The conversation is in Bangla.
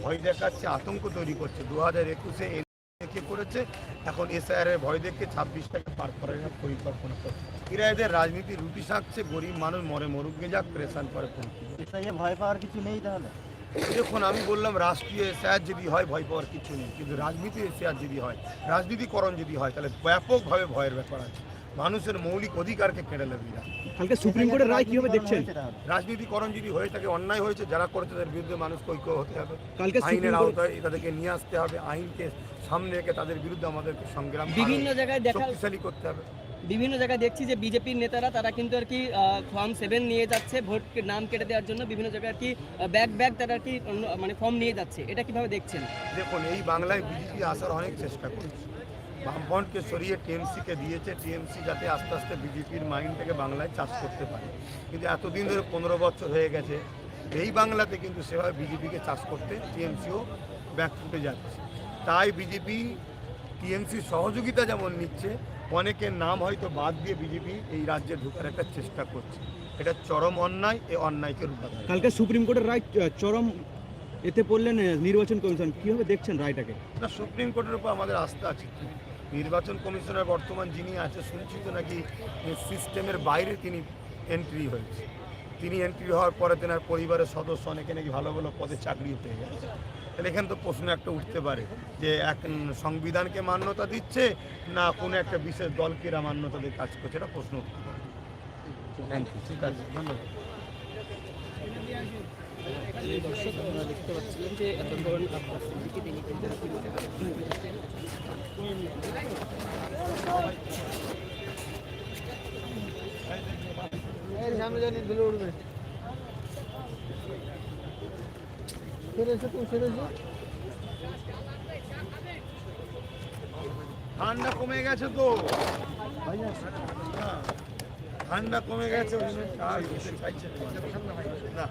ভয় দেখাচ্ছে, আতঙ্ক তৈরি করছে। 2021-এ একে করেছে, এখন এসআইআর এর ভয় দেখে 26টাকে পার করার পরিকল্পনা করছে। এরা এদের রাজনীতির রুটি শাকছে, গরিব মানুষ মরে মরুক গে যাক, প্রেশান করে ভয় পাওয়ার কিছু নেই তাহলে। দেখুন, আমি বললাম রাষ্ট্রীয় এসআইআর যদি হয় ভয় পাওয়ার কিছু নেই, কিন্তু রাজনীতি এসআইআর যদি হয়, রাজনীতিকরণ যদি হয়, তাহলে ব্যাপকভাবে ভয়ের ব্যাপার আছে। মানুষের মৌলিক অধিকারকে কেড়ে নেবে। কালকে সুপ্রিম কোর্টের রায় কিভাবে দেখছেন? রাজনীতিকরণ যদি হয়ে থাকে, অন্যায় হয়েছে, যারা করেছে তাদের বিরুদ্ধে মানুষকে ঐক্য হতে হবে, কালকে আইনের আওতায় তাদেরকে নিয়ে আসতে হবে, আইনকে সামনে রেখে তাদের বিরুদ্ধে আমাদেরকে সংগ্রাম বিভিন্ন জায়গায় শক্তিশালী করতে হবে। বিভিন্ন জায়গায় দেখছি যে বিজেপির নেতারা তারা কিন্তু আর কি ফর্ম 7 নিয়ে যাচ্ছে ভোট নাম কেটে দেওয়ার জন্য, বিভিন্ন জায়গায় আর কি ব্যাগ তারা আর কি মানে ফর্ম নিয়ে যাচ্ছে, এটা কিভাবে দেখছেন? দেখুন, এই বাংলায় বিজেপি আসার অনেক চেষ্টা করেছে, বামফ্রন্টকে সরিয়ে টিএমসিকে দিয়েছে, টিএমসি যাতে আস্তে আস্তে বিজেপির মাইন্ডটাকে বাংলায় চাষ করতে পারে। কিন্তু এতদিন ধরে 15 বছর হয়ে গেছে এই বাংলাতে কিন্তু সেভাবে বিজেপিকে চাষ করতে টিএমসিও ব্যাক ফুটে যাচ্ছে। তাই বিজেপি টিএমসির সহযোগিতা যেমন নিচ্ছে, অনেকের নাম হয়তো বাদ দিয়ে বিজেপি এই রাজ্যে ঢোকার একটা চেষ্টা করছে। এটা চরম অন্যায়, এই অন্যায়কে রুখা। কালকে সুপ্রিম কোর্টের রায় চরম এতে পড়লেন নির্বাচন কমিশন, কিভাবে দেখছেন রায়টাকে? না, সুপ্রিম কোর্টের উপর আমাদের আস্থা আছে। নির্বাচন কমিশনের বর্তমান যিনি আছে, শুনছি তো নাকি সিস্টেমের বাইরে তিনি এন্ট্রি হয়েছে। তিনি এন্ট্রি হওয়ার পরে তেনার পরিবারের সদস্য অনেকে নাকি ভালো ভালো পদে চাকরি পেয়ে গেছে। তাহলে এখানে তো প্রশ্ন একটা উঠতে পারে যে এক সংবিধানকে মান্যতা দিচ্ছে না কোনো একটা বিশেষ দলকে এরা মান্যতা দিয়ে কাজ করছে, এটা প্রশ্ন উঠতে পারে। থ্যাংক ইউ, ঠিক আছে, ধন্যবাদ। দর্শক দেখতে পাচ্ছিলেন যে এতক্ষণ আপনার সিদ্দিকী তিনি কিন্তু সামনে জানি ধুলে উঠবে। ঠান্ডা কমে গেছে তো, ঠান্ডা কমে গেছে, ওই জন্য চাইছে না।